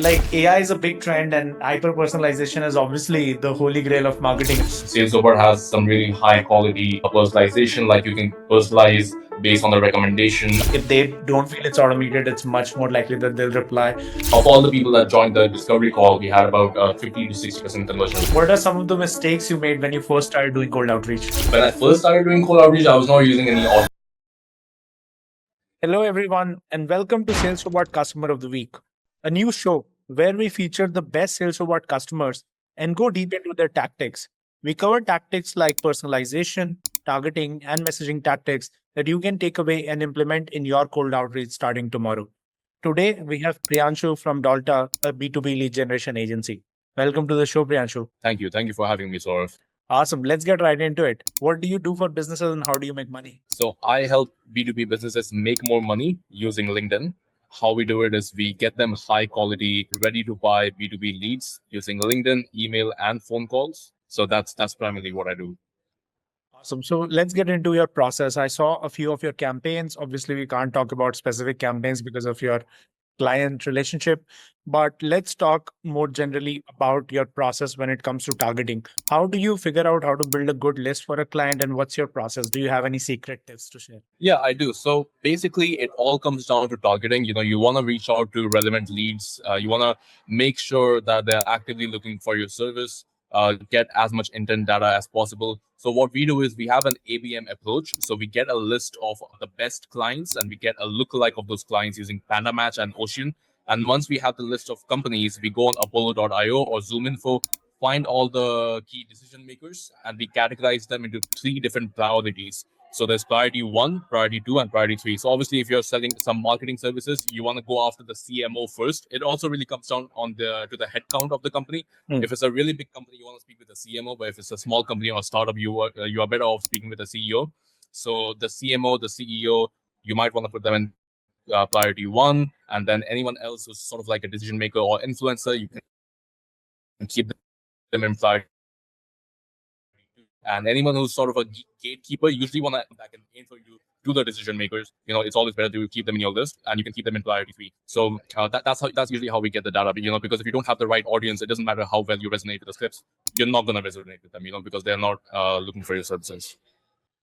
Like AI is a big trend, and hyper personalization is obviously the holy grail of marketing. SalesRobot has some really high quality personalization, like you can personalize based on the recommendation. If they don't feel it's automated, it's much more likely that they'll reply. Of all the people that joined the discovery call, we had about 50 to 60% conversion. What are some of the mistakes you made when you first started doing cold outreach? When I first started doing cold outreach, I was not using any auto. Hello, everyone, and welcome to Sales Robot Customer of the Week, a new show where we feature the best Sales Robot customers and go deep into their tactics. We cover tactics like personalization, targeting, and messaging tactics that you can take away and implement in your cold outreach starting tomorrow. Today, we have Priyanshu from Dolta, a B2B lead generation agency. Welcome to the show, Priyanshu. Thank you. Thank you for having me, Saurav. Awesome. Let's get right into it. What do you do for businesses and how do you make money? So I help B2B businesses make more money using LinkedIn. How we do it is we get them high quality, ready to buy B2B leads using LinkedIn, email, and phone calls. So that's primarily what I do. Awesome. So let's get into your process. I saw a few of your campaigns. Obviously, we can't talk about specific campaigns because of your client relationship, but let's talk more generally about your process when it comes to targeting. How do you figure out how to build a good list for a client and what's your process? Do you have any secret tips to share? Yeah, I do. So basically, it all comes down to targeting. You want to reach out to relevant leads. You want to make sure that they're actively looking for your service. Get as much intent data as possible. So what we do is we have an ABM approach. So we get a list of the best clients and we get a lookalike of those clients using Panda Match and Ocean. And once we have the list of companies, we go on Apollo.io or ZoomInfo, find all the key decision makers, and we categorize them into three different priorities. So there's priority one, priority two, and priority three. So obviously, if you're selling some marketing services, you want to go after the CMO first. It also really comes down on the headcount of the company. If it's a really big company, you want to speak with the CMO. But if it's a small company or startup, you are better off speaking with the CEO. So the CMO, the CEO, you might want to put them in priority one, and then anyone else who's sort of like a decision maker or influencer, you can keep them in priority. And anyone who's sort of a gatekeeper usually want to back and info you to the decision makers. It's always better to keep them in your list, and you can keep them in priority three. So that's usually how we get the data. Because if you don't have the right audience, it doesn't matter how well you resonate with the scripts. You're not going to resonate with them. Because they're not looking for your services.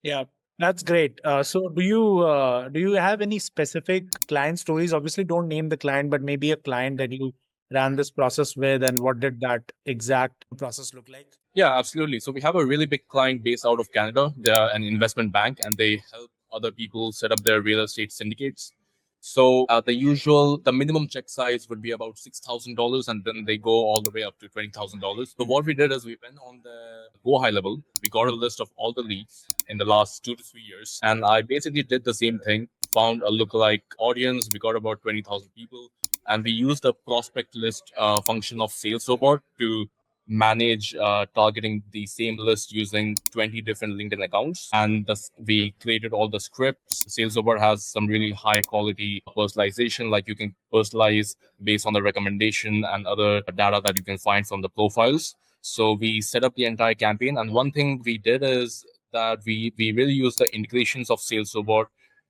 Yeah, that's great. So do you have any specific client stories? Obviously, don't name the client, but maybe a client that you ran this process with, and what did that exact process look like? Yeah, absolutely. So we have a really big client based out of Canada. They're an investment bank and they help other people set up their real estate syndicates. So the minimum check size would be about $6,000, and then they go all the way up to $20,000. So what we did is we went on the go high level. We got a list of all the leads in the last 2 to 3 years, and I basically did the same thing. Found a lookalike audience. We got about 20,000 people, and we used the prospect list function of SalesRobot to manage targeting the same list using 20 different LinkedIn accounts. And we created all the scripts. SalesOver has some really high quality personalization, like you can personalize based on the recommendation and other data that you can find from the profiles. So we set up the entire campaign. And one thing we did is that we really use the integrations of SalesRobot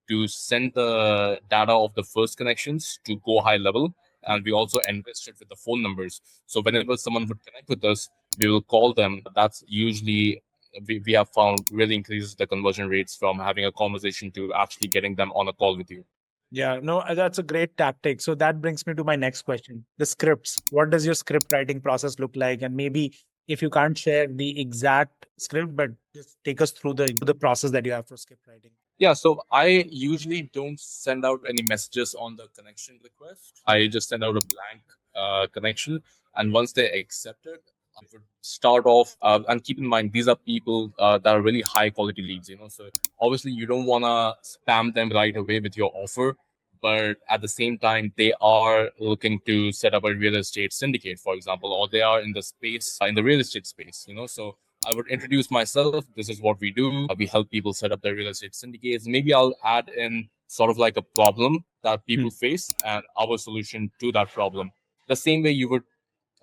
to send the data of the first connections to go high level. And we also enriched it with the phone numbers. So whenever someone would connect with us, we will call them. That's usually we have found really increases the conversion rates from having a conversation to actually getting them on a call with you. Yeah, no, that's a great tactic. So that brings me to my next question. The scripts. What does your script writing process look like? And maybe if you can't share the exact script, but just take us through the process that you have for script writing. Yeah, so I usually don't send out any messages on the connection request. I just send out a blank connection, and once they accept it, I would start off. And keep in mind, these are people that are really high quality leads. So obviously you don't want to spam them right away with your offer, but at the same time, they are looking to set up a real estate syndicate, for example, or they are in the space in the real estate space. So I would introduce myself. This is what we do. We help people set up their real estate syndicates. Maybe I'll add in sort of like a problem that people face and our solution to that problem. The same way you would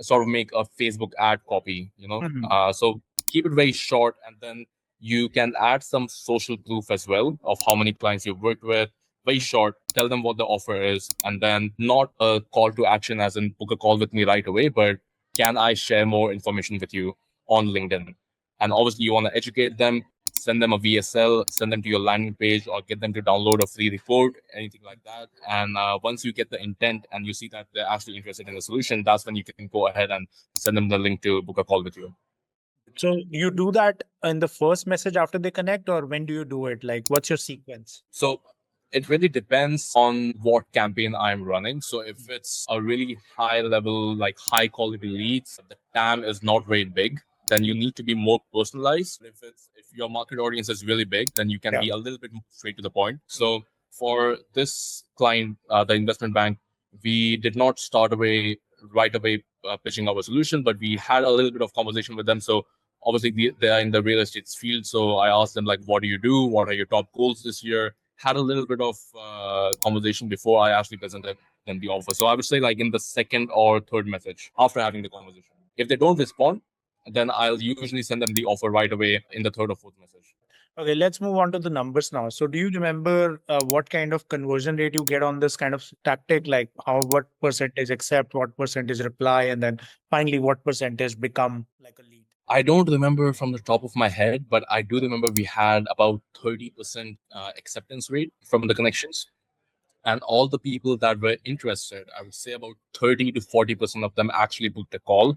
sort of make a Facebook ad copy. So keep it very short, and then you can add some social proof as well of how many clients you've worked with. Very short. tell them what the offer is, and then not a call to action as in book a call with me right away, but can I share more information with you on LinkedIn? And obviously, you want to educate them, send them a VSL, send them to your landing page, or get them to download a free report, anything like that. And once you get the intent and you see that they're actually interested in the solution, that's when you can go ahead and send them the link to book a call with you. So you do that in the first message after they connect, or when do you do it? Like, what's your sequence? So it really depends on what campaign I'm running. So if it's a really high level, like high quality leads, the TAM is not very big, then you need to be more personalized. If your market audience is really big, then you can be a little bit more straight to the point. So for this client, the investment bank, we did not start right away pitching our solution, but we had a little bit of conversation with them. So obviously they are in the real estate field. So I asked them like, what do you do? What are your top goals this year? Had a little bit of conversation before I actually presented them the offer. So I would say like in the second or third message after having the conversation. If they don't respond, then I'll usually send them the offer right away in the third or fourth message. Okay, let's move on to the numbers now. So do you remember what kind of conversion rate you get on this kind of tactic? Like what percentage accept, what percentage reply, and then finally what percentage become like a lead? I don't remember from the top of my head, but I do remember we had about 30% acceptance rate from the connections. And all the people that were interested, I would say about 30 to 40% of them actually booked a call.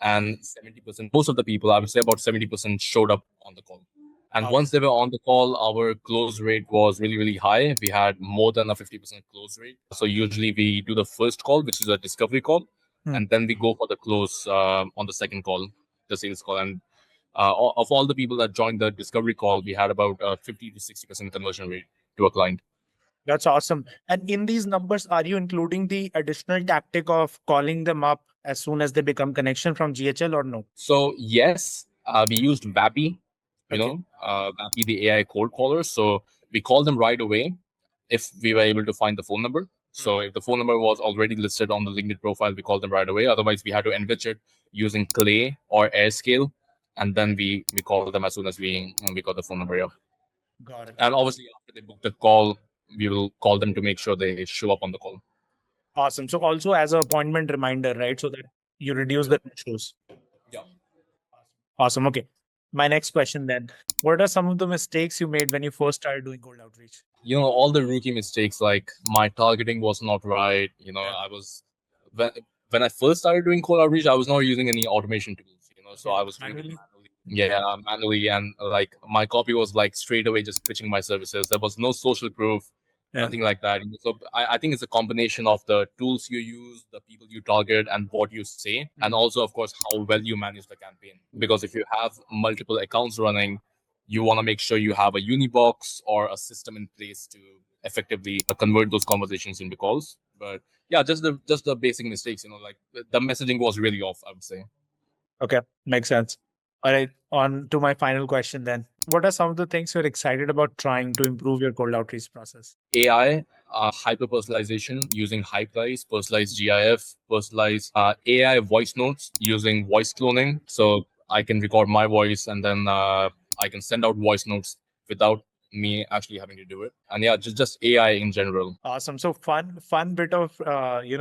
And 70%, most of the people, I would say about 70% showed up on the call. And once they were on the call, our close rate was really, really high. We had more than a 50% close rate. So usually we do the first call, which is a discovery call, and then we go for the close on the second call, the sales call. And of all the people that joined the discovery call, we had about 50 to 60% conversion rate to a client. That's awesome. And in these numbers, are you including the additional tactic of calling them up as soon as they become connection from GHL or no? So yes, we used Vappy, Vappy, the AI cold caller. So we called them right away if we were able to find the phone number. So if the phone number was already listed on the LinkedIn profile, we called them right away. Otherwise, we had to enrich it using Clay or AirScale, and then we called them as soon as we got the phone number. Yeah. Got it. And obviously, after they book the call, we will call them to make sure they show up on the call. Awesome. So also as an appointment reminder, right? So that you reduce the issues. Yeah. Awesome. Okay. My next question then. What are some of the mistakes you made when you first started doing cold outreach? All the rookie mistakes, like my targeting was not right. I was when I first started doing cold outreach, I was not using any automation tools. So I was doing it manually. Yeah, manually, and like my copy was like straight away just pitching my services. There was no social proof, nothing like that. So I think it's a combination of the tools you use, the people you target, and what you say, and also of course how well you manage the campaign. Because if you have multiple accounts running, you want to make sure you have a unibox or a system in place to effectively convert those conversations into calls. But yeah, just the basic mistakes. Like the messaging was really off, I would say. Okay, makes sense. All right, on to my final question then. What are some of the things you're excited about trying to improve your cold outreach process? AI, hyper personalization using Hyperice, personalized GIF, personalized AI voice notes using voice cloning. So I can record my voice and then I can send out voice notes without me actually having to do it. And yeah, just AI in general. Awesome. So fun bit of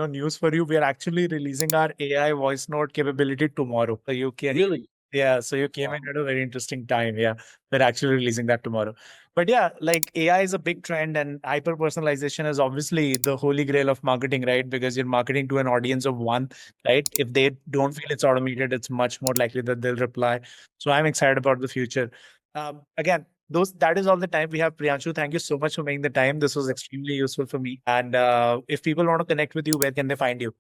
news for you. We are actually releasing our AI voice note capability tomorrow. So you can Really? Yeah, so you came in at a very interesting time. Yeah, we're actually releasing that tomorrow. But yeah, like AI is a big trend, and hyper personalization is obviously the holy grail of marketing, right? Because you're marketing to an audience of one, right? If they don't feel it's automated, it's much more likely that they'll reply. So I'm excited about the future. Again, that is all the time we have. Priyanshu, thank you so much for making the time. This was extremely useful for me. And if people want to connect with you, where can they find you?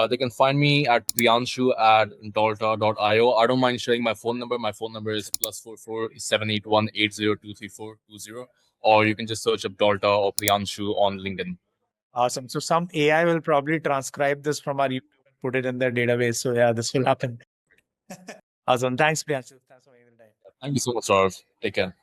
They can find me at Priyanshu at Dolta.io. I don't mind sharing my phone number. My phone number is +44 781 8023 Or you can just search up Dolta or Priyanshu on LinkedIn. Awesome. So some AI will probably transcribe this from our YouTube and put it in their database. So yeah, this will happen. Awesome. Thanks, Priyanshu. Thanks for making the time. Thank you so much, Saurav. Take care.